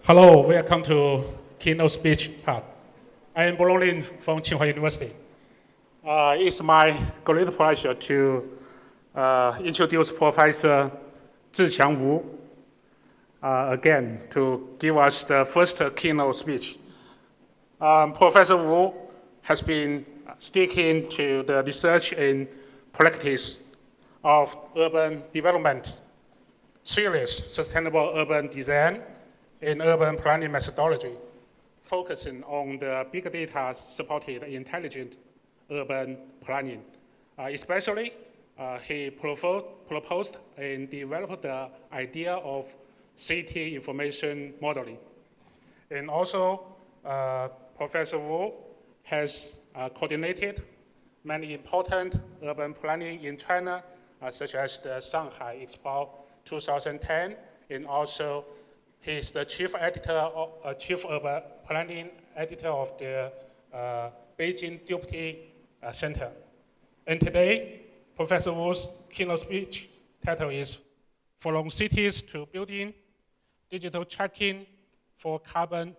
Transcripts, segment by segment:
Hello, welcome to keynote speech part. I am Bolin from Shanghai University. It's my great pleasure to introduce Professor Zhiqiang Wu again to give us the first keynote speech. Professor Wu has been sticking to the research and practice of urban development, serious sustainable urban design, and urban planning methodology, focusing on the big data supported intelligent urban planning. Especially, he proposed and developed the idea of city information modeling. And also, Professor Wu has coordinated many important urban planning in China, such as the Shanghai Expo 2010, and also he is the chief urban planning editor of the Beijing Deputy Center. And today, Professor Wu's keynote speech title is From Cities to Building, Digital Tracking for Carbon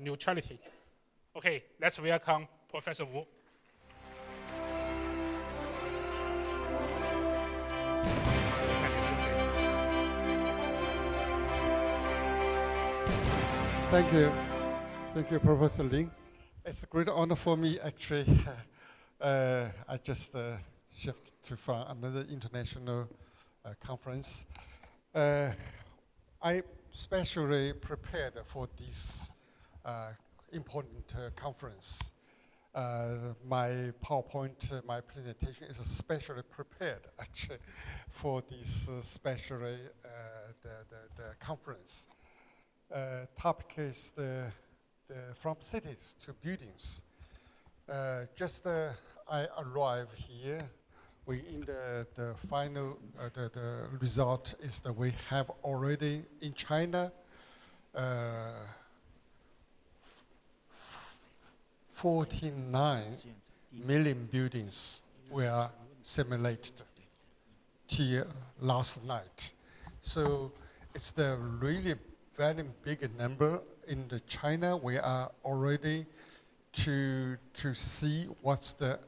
Neutrality. Okay, let's welcome Professor Wu. Thank you, Professor Lin. It's a great honor for me, actually. I just shifted from another international conference. I specially prepared for this important conference. My PowerPoint, my presentation is especially prepared, actually, for this specially the conference. Topic is the from cities to buildings. I arrived here. We in the final the result is that we have already in China 49 million buildings were simulated till last night. So it's the really very big number in the China. We are already to see what's the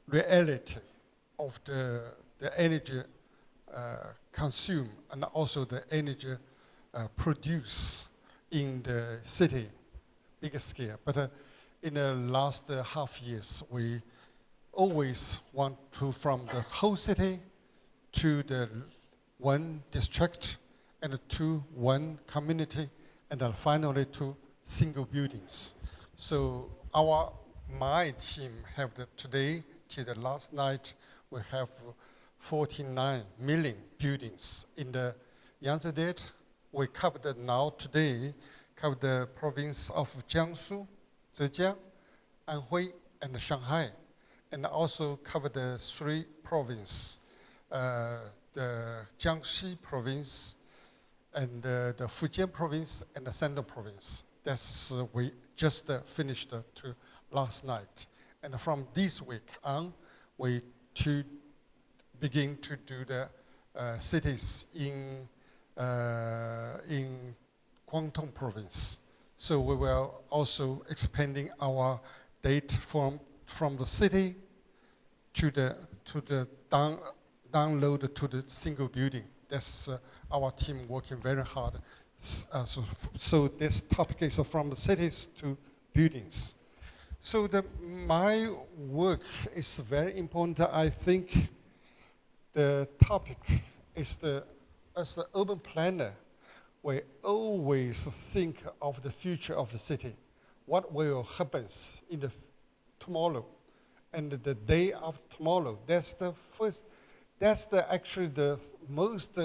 reality of the energy consumed and also the energy produced in the city, bigger scale. But in the last half years, we always want to from the whole city to the one district and to one community, and then finally to single buildings. So my team have today to the last night, we have 49 million buildings. In the Yangtze date, we covered today the province of Jiangsu, Zhiqiang, Anhui, and Shanghai, and also covered the 3 provinces, the Jiangxi province, and the Fujian province and the Shandong province. That's we just finished last night. And from this week on, we begin to do the cities in Guangdong province. So we will also expanding our date from the city to the download to the single building. That's our team working very hard. So this topic is from the cities to buildings. So my work is very important. I think the topic is as the urban planner, we always think of the future of the city. What will happen in the tomorrow? and the day of tomorrow. That's the first, actually the most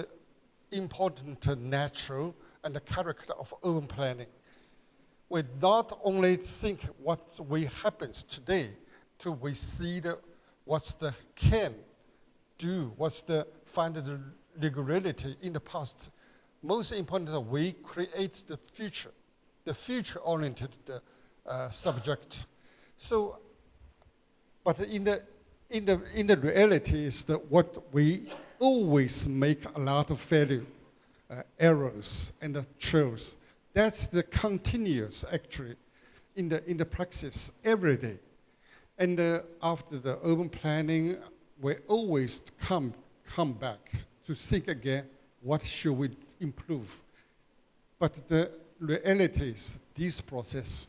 important natural and the character of urban planning. We not only think what will happens today, we see what's the can do, what's the find the regularity in the past. Most important, we create the future-oriented subject. So, but in the reality is that what we always make a lot of failure, errors and trials. That's the continuous actually in the practice every day. And after the urban planning, we always come back to think again, what should we improve? But the reality is this process,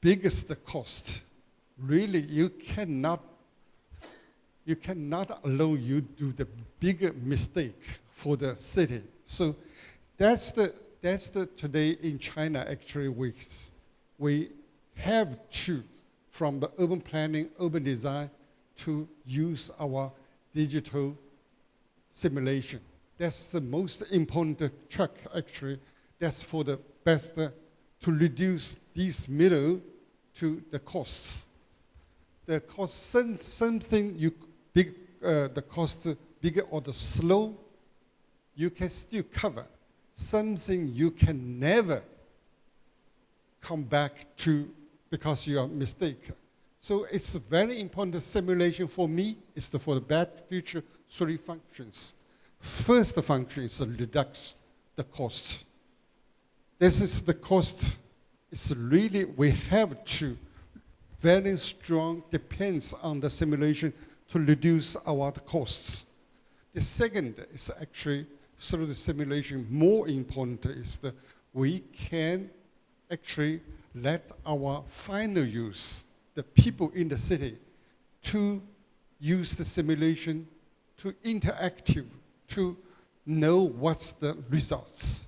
biggest cost, really you cannot allow you do the bigger mistake for the city. So that's the today in China actually we have to, from the urban planning, urban design, to use our digital simulation. That's the most important track actually. That's for the best to reduce these middle to the costs. The cost, something the cost bigger or the slow, you can still cover. Something you can never come back to because you are mistaken. So it's a very important simulation for me. It's for the bad future 3 functions. First function is to reduce the cost. This is the cost. It's really, we have to very strong depends on the simulation to reduce our costs. The second is actually through the simulation, more important is that we can actually let our final use, the people in the city, to use the simulation, to interactive, to know what's the results.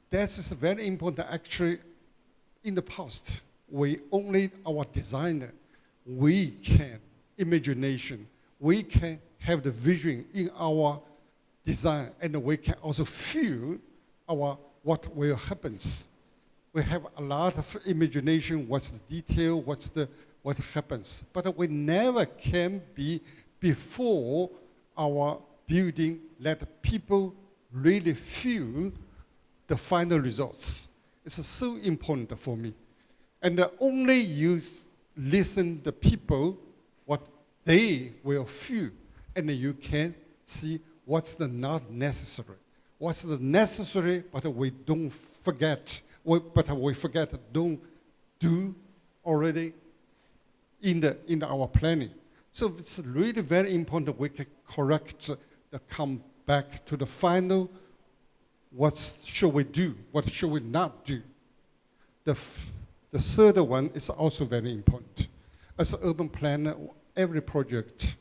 That is very important. Actually, in the past, we only our designer, we can imagination, we can have the vision in our design, and we can also feel what will happens. We have a lot of imagination, what's the detail, what happens. But we never can be before our building, let people really feel the final results. It's so important for me. And only you listen the people, what they will feel, and you can see what's the not necessary. What's the necessary, but we don't forget. But we forget, don't do already in our planning. So it's really very important we can correct come back to the final, what should we do, what should we not do. The third one is also very important. As an urban planner, every project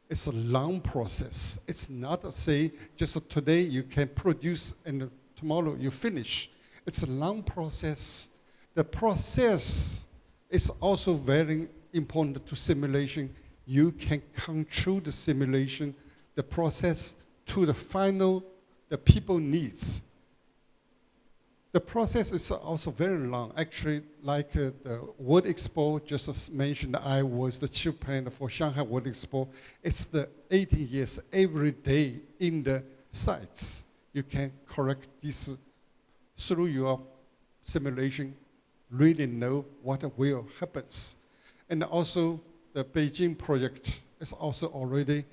is a long process. It's not say just today you can produce and tomorrow you finish. It's a long process. The process is also very important to simulation. You can control the simulation, the process to the final, the people needs. The process is also very long. Actually, like the World Expo, just as mentioned, I was the chief planner for Shanghai World Expo. It's the 18 years every day in the sites. You can correct this through your simulation, really know what will happen. And also the Beijing project is also already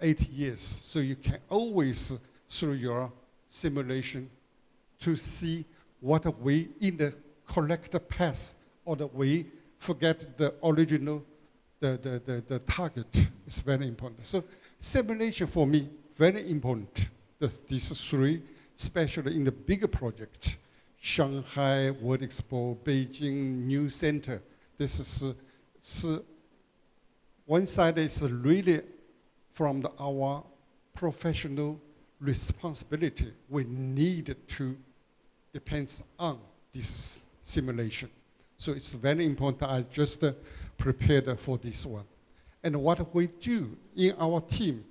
8 years. So you can always, through your simulation, to see what we in the correct path or that we forget the original, the target is very important. So simulation for me, very important. These 3, especially in the bigger project, Shanghai World Expo, Beijing New Center. This is one side is really from our professional responsibility. We need to depends on this simulation. So it's very important. I just prepared for this one. And what we do in our team,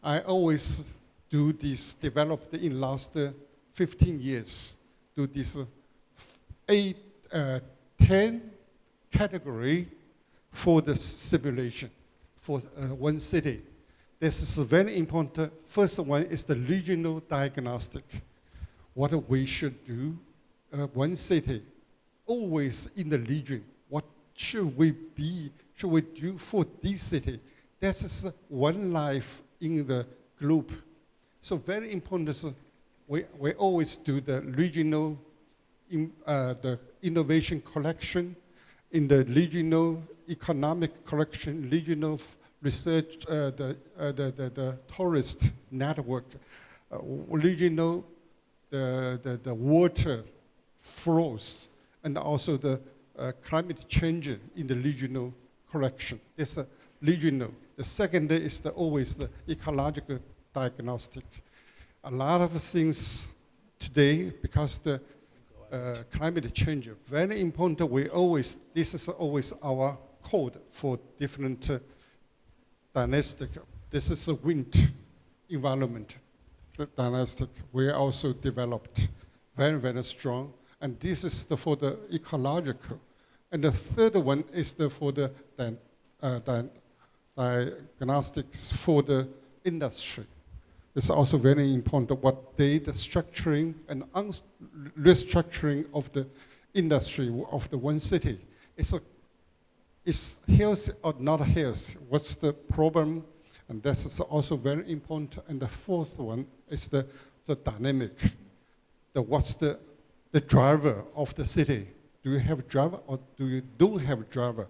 I always do this, developed in last 15 years, do this 10 category for the simulation for one city. This is very important. First one is the regional diagnostic. What we should do, one city, always in the region, what should we do for this city? That is one life in the group. So very important is we always do the regional the innovation collection, in the regional economic collection, regional research, the tourist network, regional the water flows, and also the climate change in the regional collection. It's a regional. The second is always the ecological diagnostic. A lot of things today, because the climate change, very important. This is always our code for different diagnostic. This is a wind environment diagnostic. We also developed very, very strong. And this is for the ecological. And the third one is for the diagnostics for the industry. It's also very important what the structuring and restructuring of the industry of the one city. Is healthy or not healthy? What's the problem? And this is also very important. And the fourth one is the dynamic. What's the driver of the city? Do you have a driver or do you don't have a driver?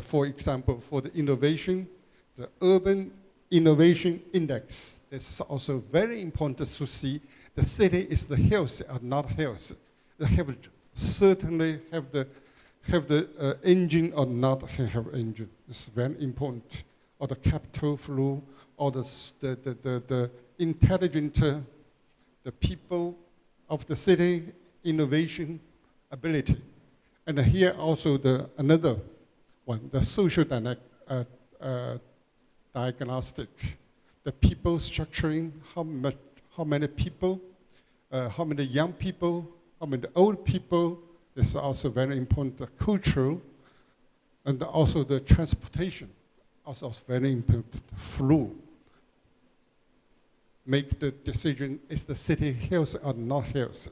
For example, for the innovation, the urban innovation index. It's also very important to see the city is the healthy or not healthy. They have certainly have the engine or not have engine. It's very important. Or the capital flow, or the intelligent, the people of the city, innovation ability. And here also another one, the social diagnostic, the people structuring, how many people, how many young people, how many old people. This is also very important, the cultural, and also the transportation, also very important, flow. Make the decision, is the city healthy or not healthy?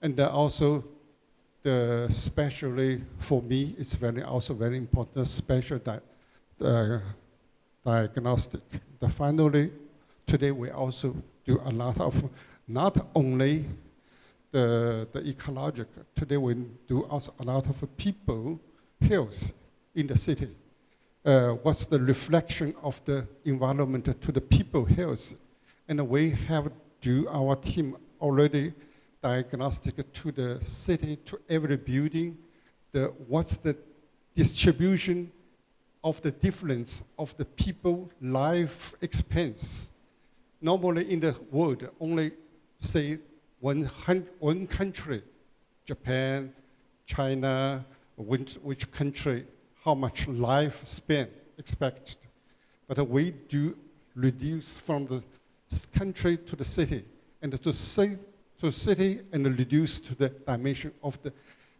And also, especially for me, it's also very important, special diagnostic. Finally, today we also do a lot of, not only the ecological, today we do also a lot of people health in the city. What's the reflection of the environment to the people health? And we have our team already diagnostic to the city, to every building, what's the distribution of the difference of the people life expense. Normally in the world, only say one country, Japan, China, which country, how much life span expected. But we do reduce from the country to the city, and to city and reduce to the dimension of the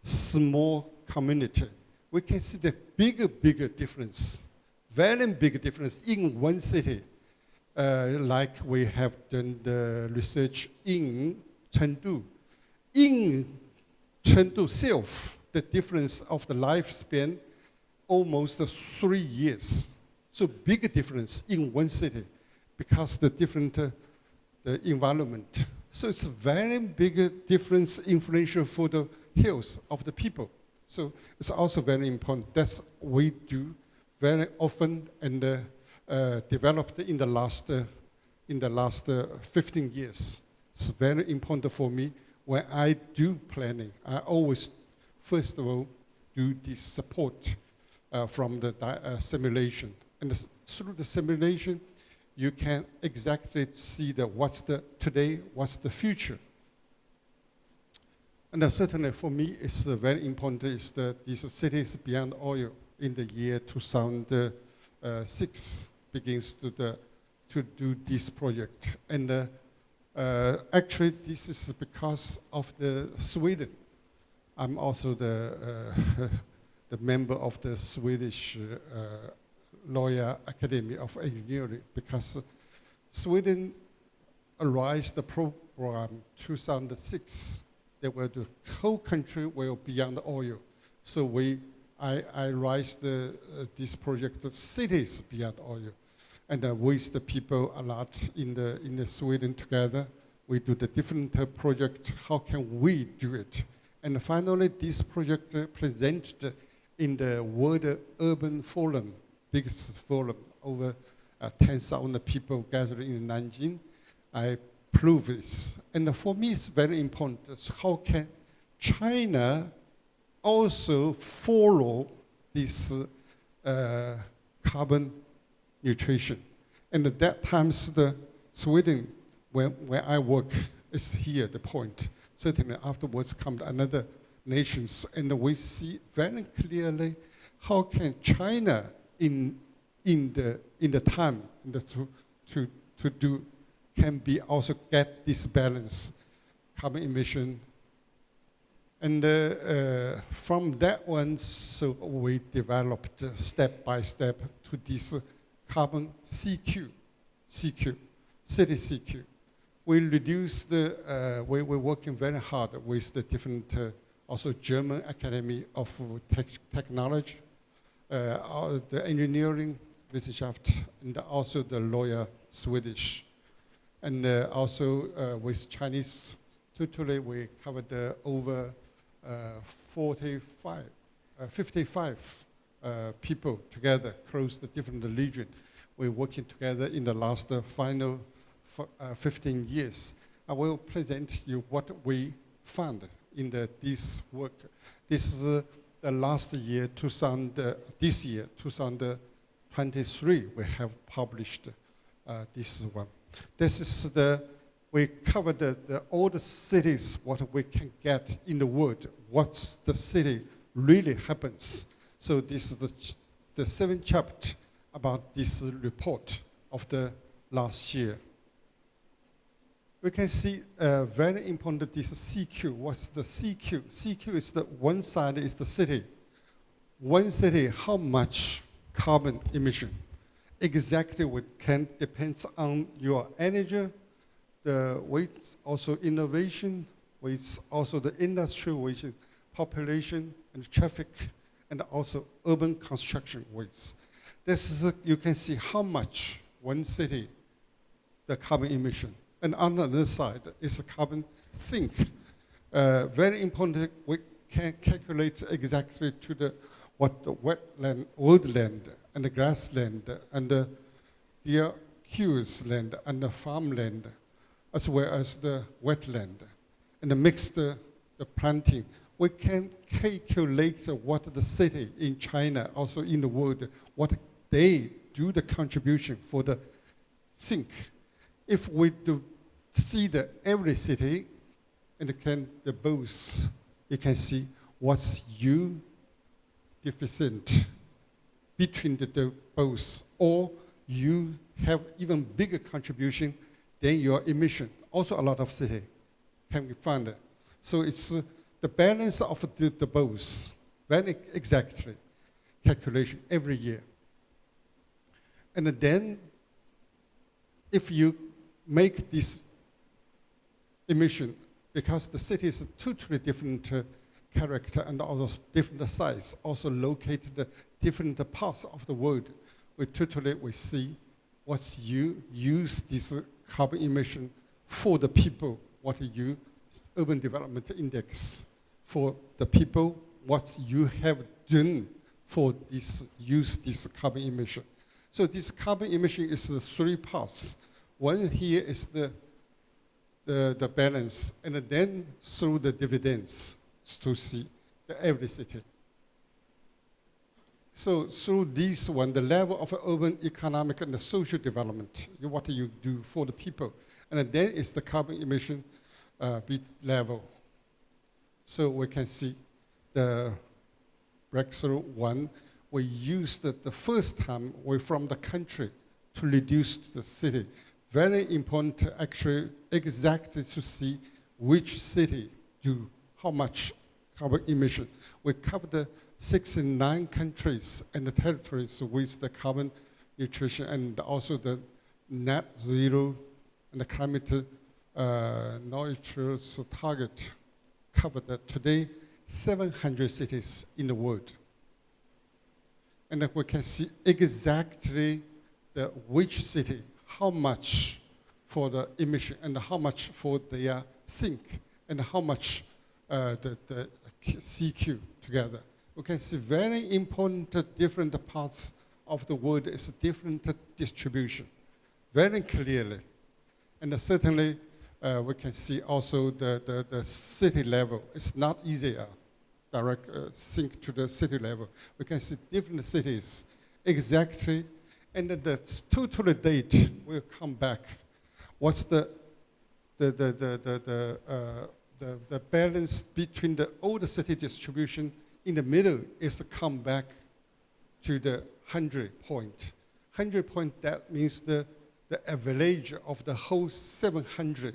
small community. We can see the bigger difference, very big difference in one city. Like we have done the research in Chengdu. In Chengdu itself, the difference of the lifespan almost 3 years. So big difference in one city because the different the environment. So it's a very big difference, influential for the health of the people. So it's also very important. That's we do very often and developed in the last 15 years. It's very important for me. When I do planning, I always, first of all, do this support from the simulation. And through the simulation, you can exactly see what's the today, what's the future. And certainly for me, it's very important is that these cities beyond oil in the year 2006 begins to do this project. And actually, this is because of the Sweden. I'm also the member of the Swedish Lawyer Academy of Engineering, because Sweden raised the program 2006. They were the whole country were beyond oil. So I raised this project, cities beyond oil. And with the people a lot in the Sweden together, we do the different project. How can we do it? And finally, this project presented in the World Urban Forum, biggest forum, over 10,000 people gathered in Nanjing. I prove this. And for me, it's very important. How can China also follow this carbon nutrition? And at that time, the Sweden, where I work, is here, the point. Certainly afterwards come another nations, and we see very clearly how can China in the time to do can be also get this balance, carbon emission. And from that one, so we developed step by step to this carbon CQ, city CQ. We reduced we're working very hard with the different, also German Academy of Technology, the engineering Wissenschaft, and also the lawyer Swedish. And also with Chinese, totally we covered over 55 people together across the different region. We're working together in the last final 15 years. I will present you what we found in this work. This is the last year, this year, 2023, we have published this one. This is we covered all the cities, what we can get in the world, what's the city really happens. So this is the 7th chapter about this report of the last year. We can see very important this CQ. What's the CQ? CQ is the one side is the city. One city, how much carbon emission? Exactly what depends on your energy, the weight, also innovation, weights, also the industry weight, population and traffic, and also urban construction weights. This is, you can see how much one city, the carbon emission. And on the other side is the carbon sink. Very important, we can calculate exactly to what the wetland, woodland, and the grassland, and the aqueous land, and the farmland, as well as the wetland, and mix the planting. We can calculate what the city in China, also in the world, what they do the contribution for the sink. If we do see every city, and the both, you can see what's you deficient between the both, or you have even bigger contribution than your emission. Also a lot of city can be found. So it's the balance of the both, very exactly, calculation every year. And then, if you make this emission, because the city is totally different character and also different size, also located different parts of the world, we see what's you use this carbon emission for the people, what you urban development index for the people, what you have done for this carbon emission. So this carbon emission is the 3 parts. One here is the balance, and then through the dividends to see every city. So through this one, the level of urban economic and the social development, what you do for the people, and then is the carbon emission level. So we can see the breakthrough one. We used the first time we from the country to reduce the city. Very important actually exactly to see which city do how much carbon emission. We covered 69 countries and the territories with the carbon nutrition and also the net zero and the climate neutral target covered today 700 cities in the world. And then we can see exactly which city, how much for the emission and how much for their sink and how much the CQ together. We can see very important different parts of the world is different distribution, very clearly. And certainly we can see also the city level. It's not easier direct sync to the city level. We can see different cities exactly, and the total date will come back. What's the balance between the old city distribution in the middle is come back to the 100 point. 100 point, that means the average of the whole 700.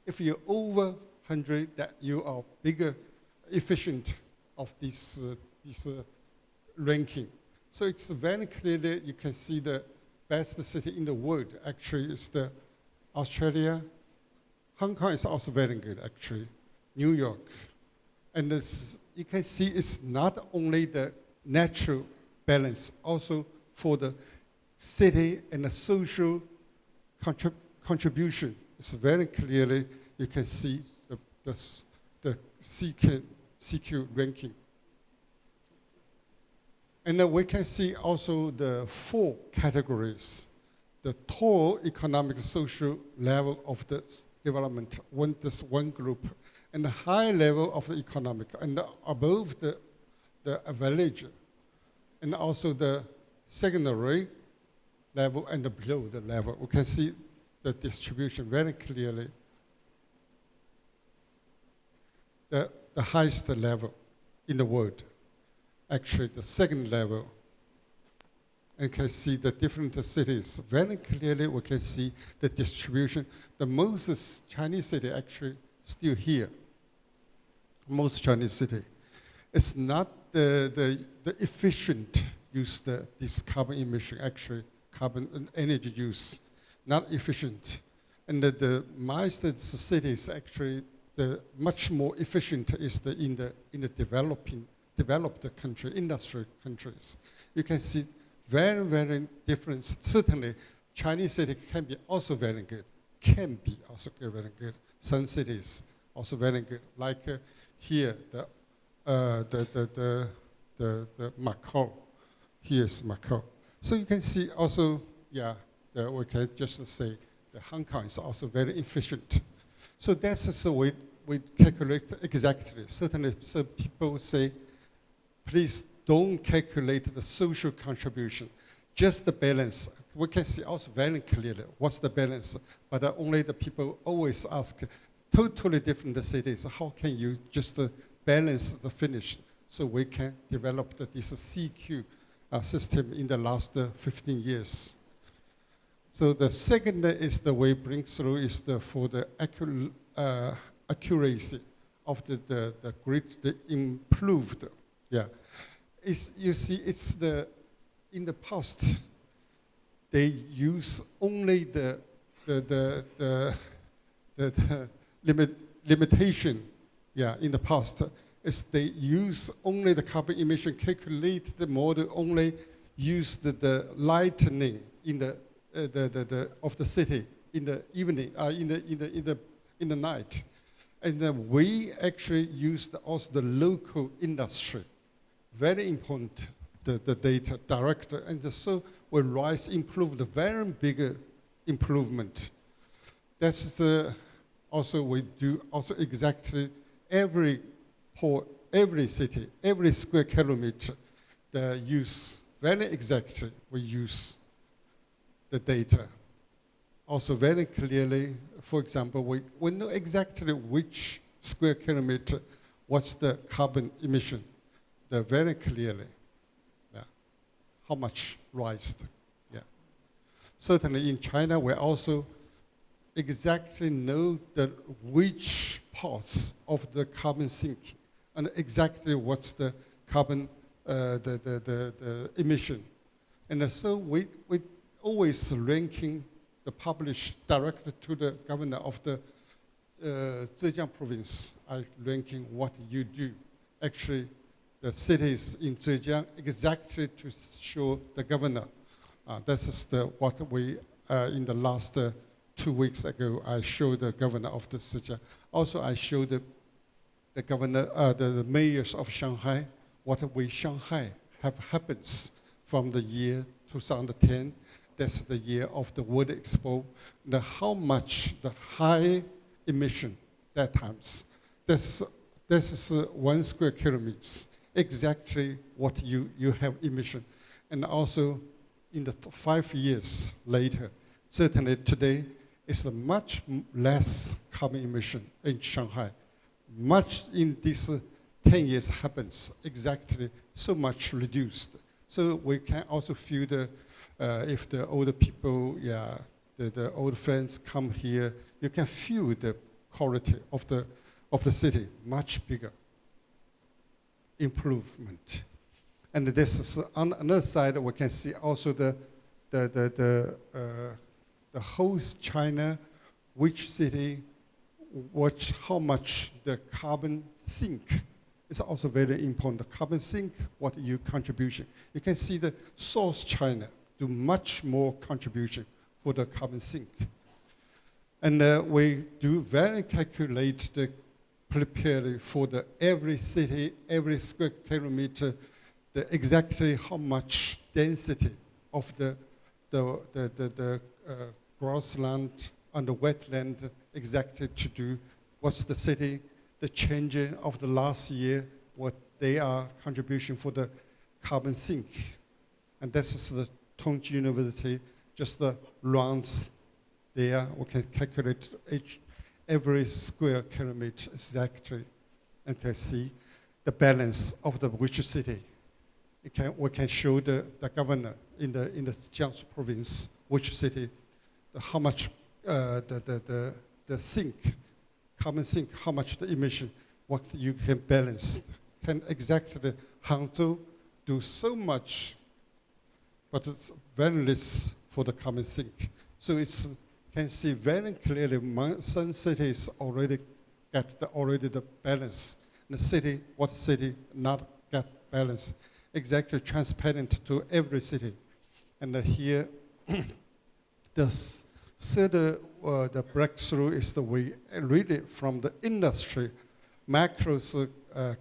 If you're over 100, that you are bigger efficient of this ranking. So it's very clearly you can see the best city in the world actually is the Australia. Hong Kong is also very good actually. New York. And you can see it's not only the natural balance, also for the city and the social contribution. It's very clearly you can see the CQ ranking. And then we can see also the 4 categories. The tall economic social level of the development, this one group, and the high level of the economic, and above the average, and also the secondary level and below the level. We can see the distribution very clearly. The highest level in the world, actually the second level. And can see the different cities. Very clearly we can see the distribution. The most Chinese city actually still here. Most Chinese city. It's not the efficient use this carbon emission, actually carbon and energy use, not efficient. And the most cities actually the much more efficient is in the developed country, industrial countries. You can see very, very different. Certainly, Chinese city can be also very good. Can be also very good. Some cities also very good. Like here, the Macau. Here's Macau. So you can see also, yeah, we can just say that Hong Kong is also very efficient. So that's the way we calculate exactly. Certainly, some people say, please don't calculate the social contribution, just the balance. We can see also very clearly what's the balance, but only the people always ask, totally different cities, how can you just balance the finish? So we can develop this CQ system in the last 15 years. So the second is the way breakthrough is for the accuracy of the grid, the improved, yeah. You see, it's in the past, they use only the limitation, yeah, in the past, is they use only the carbon emission, calculate the model, only use the lightning in of the city in the evening, in the night. And then we actually used also the local industry. Very important, the data direct, and so we improve the very big improvement. That's also we do also exactly every port, every city, every square kilometer, the use very exactly we use the data. Also very clearly, for example, we know exactly which square kilometer, what's the carbon emission? Very clearly, yeah, how much rised. Yeah. Certainly in China, we also exactly know which parts of the carbon sink and exactly what's the carbon, the emission. And so we always ranking the published directly to the governor of the Zhejiang province. I ranking what you do. Actually, the cities in Zhejiang exactly to show the governor. This is what we, in the last 2 weeks ago, I showed the governor of the Zhejiang. Also, I showed the governor, the mayors of Shanghai, what Shanghai have happens from the year 2010. That's the year of the World Expo. How much the high emission that times. This is 1 square kilometers, exactly what you have emission. And also in the 5 years later, certainly today is much less carbon emission in Shanghai. Much in these 10 years happens exactly so much reduced. So we can also feel if the older people, yeah, the old friends come here, you can feel the quality of the city, much bigger improvement. And this is on another side, we can see also the whole China, which city, how much the carbon sink is also very important. The carbon sink, what your contribution. You can see the South China do much more contribution for the carbon sink. And we do very calculate the prepare for every city, every square kilometer, exactly how much density of the grassland and the wetland exactly to do. What's the city, the change of the last year, what they are contribution for the carbon sink. And this is the Tongji University, just the runs there. We can calculate every square kilometer exactly and can see the balance of which city. We can show the governor in the Jiangsu province, which city, how much the sink, carbon sink, how much the emission, what you can balance. Can exactly Hangzhou do so much, but it's very less for the carbon sink. So it's can see very clearly some cities already get the balance. The city, what city not get balance. Exactly transparent to every city. And here, the third the breakthrough is the way really from the industry macros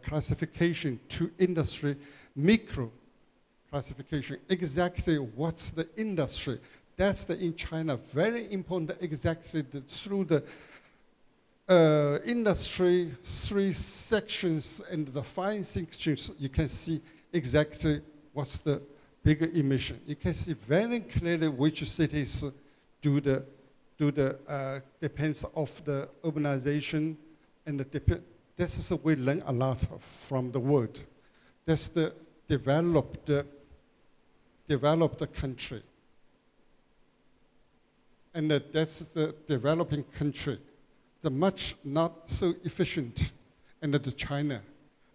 classification to industry micro classification. Exactly what's the industry? That's in China very important. Exactly through the industry 3 sections and the 5 sections, you can see exactly what's the bigger emission. You can see very clearly which cities do the depends of the urbanization and this is we learn a lot from the world. That's the developed country. And that's the developing country, the much not so efficient, and the China.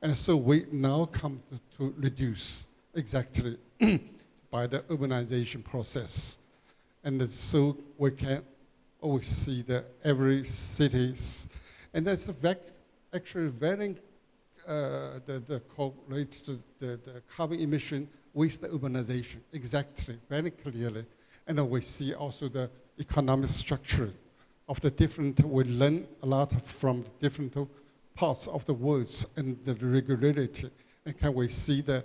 And so we now come to reduce exactly by the urbanization process. And so we can always see that every cities, and that's actually very correlated the carbon emission with the urbanization, exactly, very clearly. And we see also the economic structure of the different, we learn a lot from the different parts of the world and the regularity. And can we see the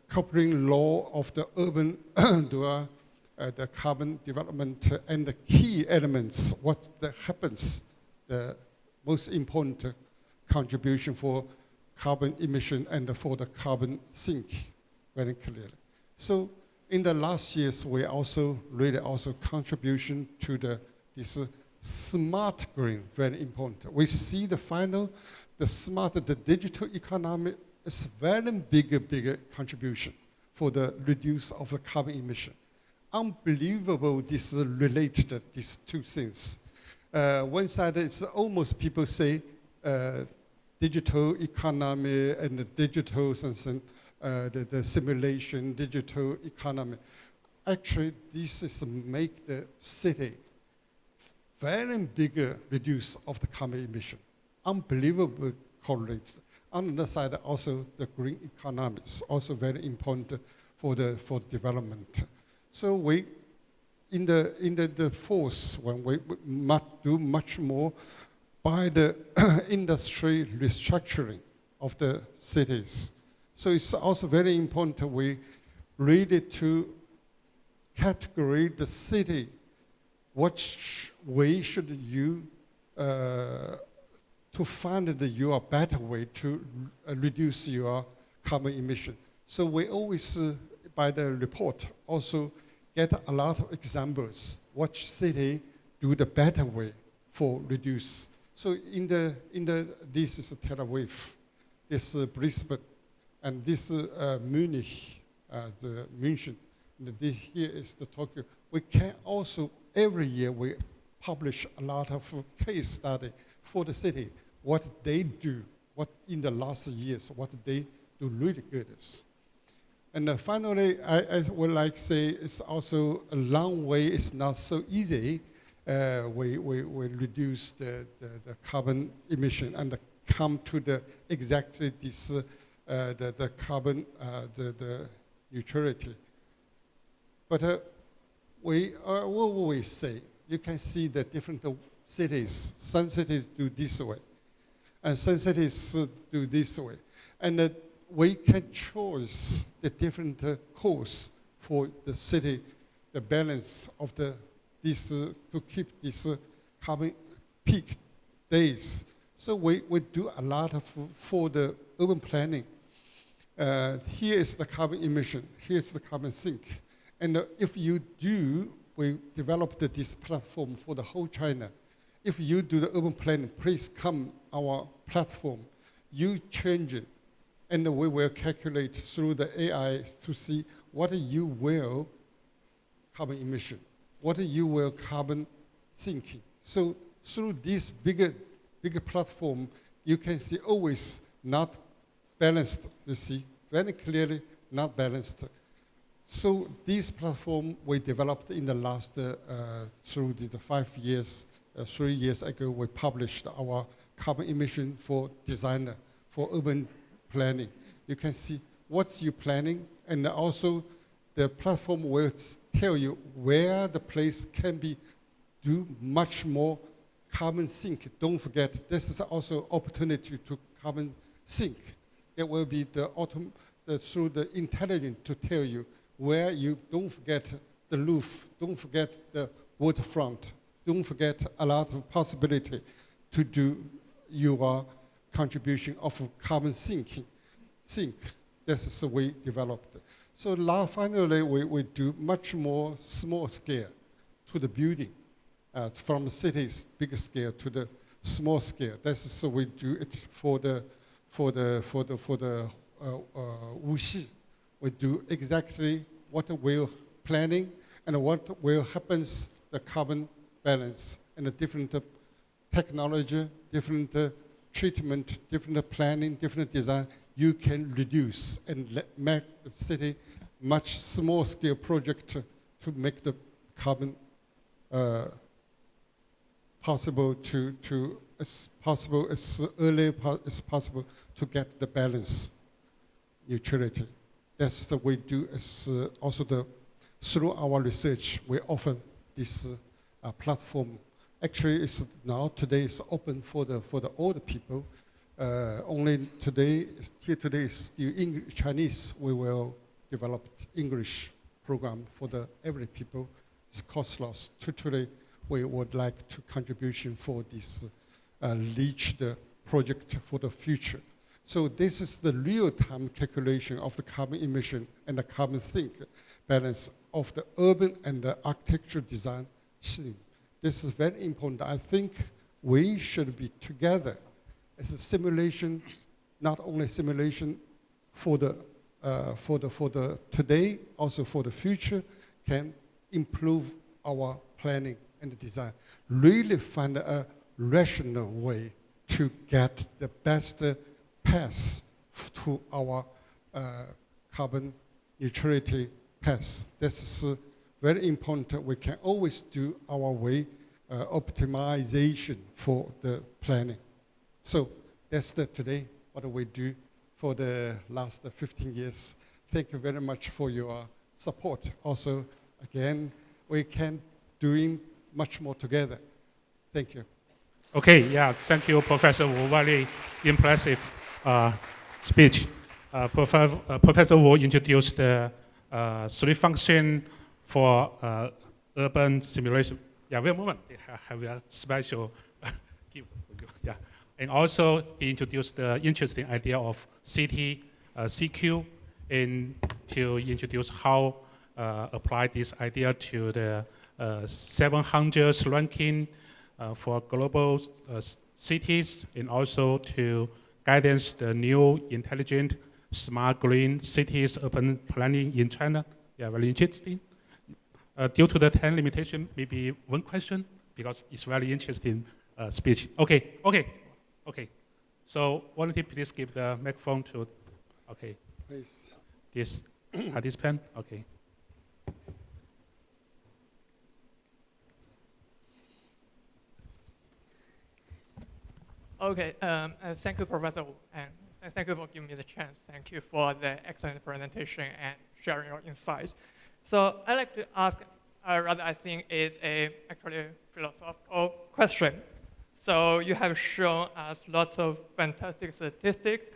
coupling law of the urban, the carbon development and the key elements, what happens, the most important contribution for carbon emission and for the carbon sink, very clearly. So in the last years, we also really contribution to this smart green, very important. We see the digital economy is very bigger contribution for the reduce of the carbon emission. Unbelievable this related, these two things. One side is almost people say digital economy and the digital something, the simulation, digital economy. Actually, this is make the city very bigger reduce of the carbon emission. Unbelievable correlate. On the other side, also the green economy is also very important for development. So we, in the fourth one, we must do much more by the industry restructuring of the cities. So it's also very important we really to categorize the city. What way should you to find your better way to reduce your carbon emission? So we always, by the report, also get a lot of examples. What city do the better way for reduce? So this is Tel Aviv, this is Brisbane, and this Munich, the München. This here is the Tokyo. We can also every year we publish a lot of case study for the city, what they do, what in the last years, what they do really good is. And finally, I would like to say it's also a long way. It's not so easy. We reduce the carbon emission and come to the exactly this the carbon the neutrality. But what will we say? You can see the different cities. Some cities do this way, and some cities do this way, and we can choose the different course for the city, the balance of this to keep this carbon peak days. So we do a lot of for the urban planning. Here is the carbon emission. Here's the carbon sink. And if you do, we developed this platform for the whole China. If you do the urban planning, please come our platform. You change it, and we will calculate through the AI to see what you will carbon emission, what you will carbon sinking. So through this bigger platform, you can see always not balanced. You see very clearly not balanced. So this platform we developed in the last, through the 5 years, 3 years ago, we published our carbon emission for designer, for urban planning. You can see what's your planning, and also the platform will tell you where the place can be do much more carbon sink. Don't forget, this is also opportunity to carbon sink. It will be through the intelligence to tell you where you don't forget the roof, don't forget the waterfront, don't forget a lot of possibility to do your contribution of carbon sink. This is the way developed. So now finally we do much more small scale to the building, from the city's big scale to the small scale. This is we do it for the Wuxi. We do exactly what we're planning and what will happens the carbon balance and the different technology, different treatment, different planning, different design. You can reduce and make the city much small scale project to make the carbon possible as early as possible to get the balance, neutrality. That's the way we do. Also through our research, we offer this platform. Actually, today is open for the older people. Only today is still Chinese. We will develop English program for the every people. It's costless. Today, we would like to contribution for this reach the project for the future. So this is the real-time calculation of the carbon emission and the carbon sink balance of the urban and the architectural design. this is very important. I think we should be together as a simulation, not only simulation for the today, also for the future, can improve our planning and design. Really find a rational way to get the best path to our carbon neutrality path. This is very important. We can always do our way optimization for the planning. So that's today what we do for the last 15 years. Thank you very much for your support. Also, again, we can doing much more together. Thank you. Okay, yeah, thank you, Professor Wu. Very impressive speech. Professor Wu introduced the three functions for urban simulation. Yeah, wait a moment. I have a special gift for you. Yeah. And also, he introduced the interesting idea of city CQ and to introduce how apply this idea to the 700 ranking for global cities, and also to guidance the new intelligent smart green cities urban planning in China. Yeah, very interesting. Due to the time limitation, maybe one question, because it's very interesting speech. Okay. So why don't you please give the microphone to, Please. This participant? Okay. Okay, thank you, Professor Wu, and thank you for giving me the chance. Thank you for the excellent presentation and sharing your insights. So I'd like to ask, rather I think is a actually philosophical question. So you have shown us lots of fantastic statistics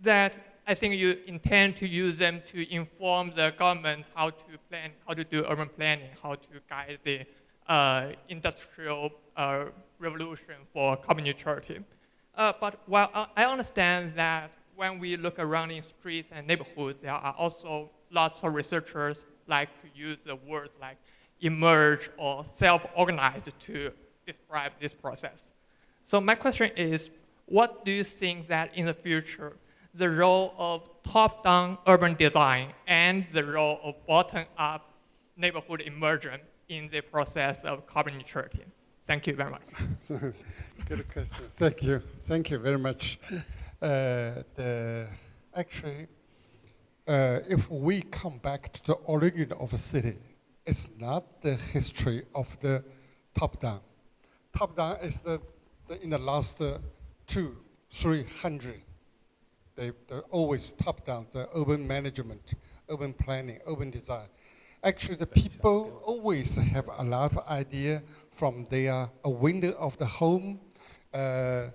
that I think you intend to use them to inform the government how to plan, how to do urban planning, how to guide the industrial revolution for carbon neutrality. But while I understand that when we look around in streets and neighborhoods, there are also lots of researchers like to use the words like emerge or self-organized to describe this process. So my question is, what do you think that in the future, the role of top-down urban design and the role of bottom-up neighborhood immersion in the process of carbon neutrality? Thank you very much. Good question. Thank you. Thank you very much. Actually, if we come back to the origin of a city, it's not the history of the top-down. Top-down is in the last 200-300. They always top-down, the urban management, urban planning, urban design. Actually, the people always have a lot of idea from their a window of the home, the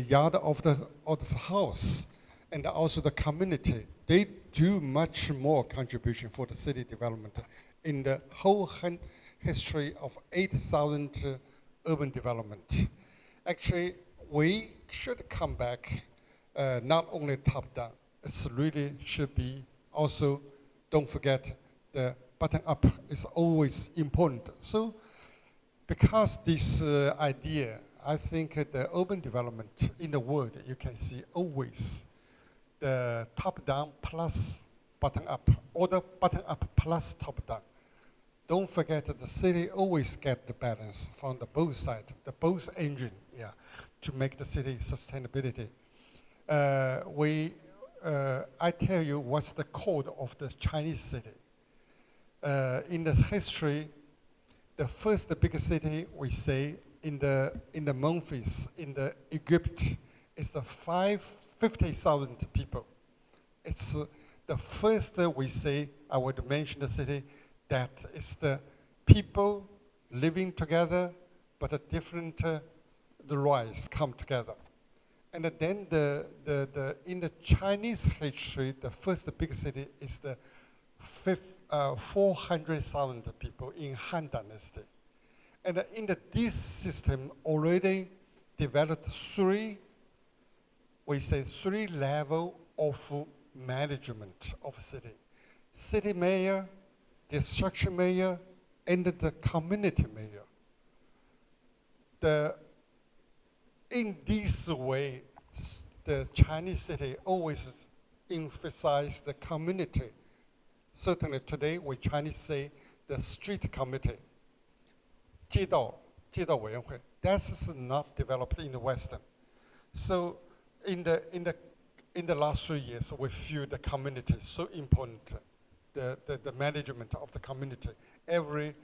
yard of the house, and also the community. They do much more contribution for the city development in the whole history of 8,000 urban development. Actually, we should come back not only top-down. It really should be also, don't forget, the bottom-up is always important. So, because this idea, I think the urban development in the world, you can see always the top-down plus bottom-up, or the bottom-up plus top-down. Don't forget that the city always get the balance from the both sides, the both engine, to make the city sustainability. I tell you what's the code of the Chinese city. In the history, the first big city we say in the Memphis, in the Egypt, is the 50,000 people. It's the first we say, I would mention the city, that is the people living together, but a different the rights come together. And then in the Chinese history, the first big city is the 400,000 people in Han Dynasty. And in this system already developed three levels of management of city. City mayor, district mayor, and the community mayor. In this way, the Chinese city always emphasize the community. Certainly today, we Chinese say the street committee, 街道委员会. That is not developed in the Western. So in the last 3 years, we feel the community is so important. The management of the community, every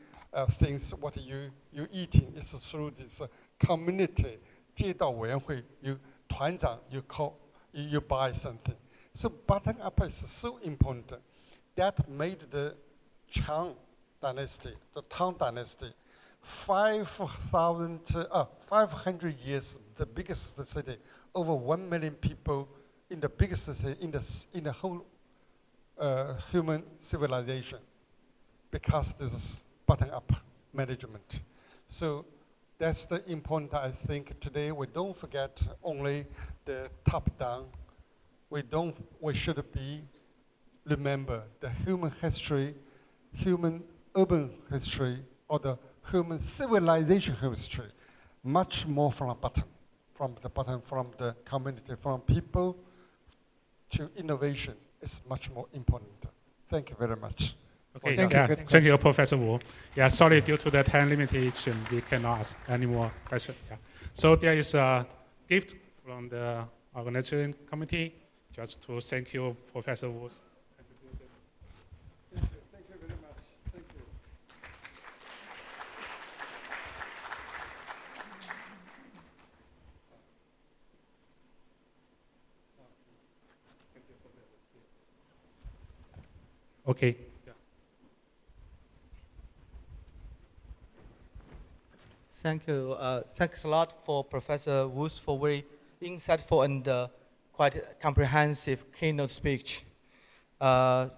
things what you eating is through this community. 街道委员会, you 团长, you buy something. So bottom up is so important. That made the Chang dynasty, the Tang dynasty, 500 years, the biggest city, over 1 million people in the biggest city in the whole human civilization, because this is bottom-up management. So that's the important, I think, today we don't forget only the top-down. We should remember the human history, human urban history, or the human civilization history, much more from the bottom, from the community, from people to innovation is much more important. Thank you very much. Okay, Thank thank you, Professor Wu. Yeah, sorry, due to the time limitation, we cannot ask any more questions. Yeah. So there is a gift from the organization committee, just to thank you, Professor Wu's contribution. Thank you very much. Thank you. Okay. Thank you. Thanks a lot for Professor Wu for very insightful and quite comprehensive keynote speech.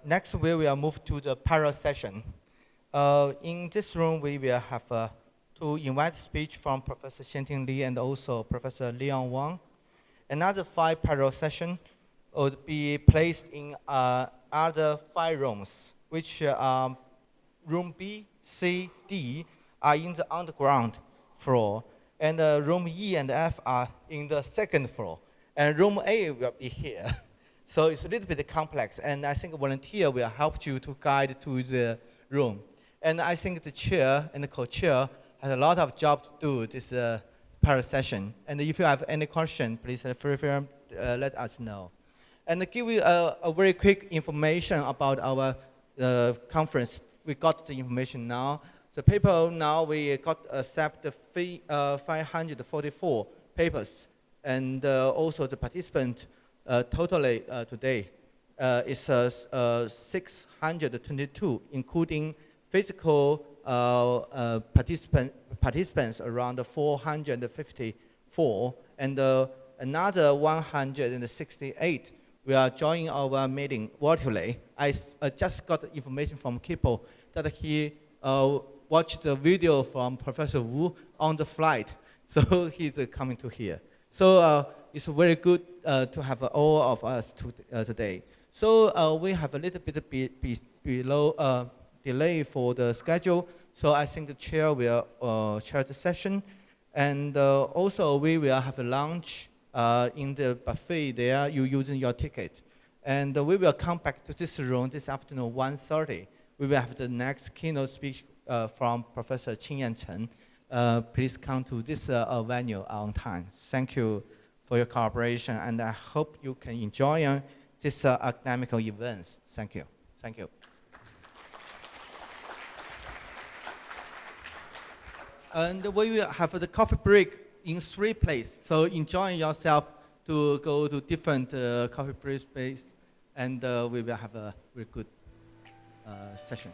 Next, we will move to the panel session. In this room, we will have to invite speech from Professor Xianting Li and also Professor Leon Wang. Another 5 panel sessions would be placed in other 5 rooms, which room B, C, D are in the underground floor, and room E and F are in the 2nd floor, and room A will be here. So it's a little bit complex, and I think a volunteer will help you to guide to the room. And I think the chair and the co-chair has a lot of job to do this panel session. And if you have any question, please feel free let us know. And to give you a very quick information about our conference. We got the information now. The paper now, we got accept 544 papers. And also the participant totally today is 622, including physical participants around 454, and another 168 we are joining our meeting virtually. I just got information from Kipo that he watched the video from Professor Wu on the flight, so he's coming to here. So it's very good to have all of us today. So we have a little bit below delay for the schedule, so I think the chair will chair the session. And also we will have a lunch in the buffet there, you using your ticket. And we will come back to this room this afternoon, 1:30. We will have the next keynote speech from Professor Qingyan Chen. Please come to this venue on time. Thank you for your cooperation, and I hope you can enjoy this academic events. Thank you. Thank you. And we will have the coffee break in 3 places. So enjoy yourself to go to different coffee break space, and we will have a very good session.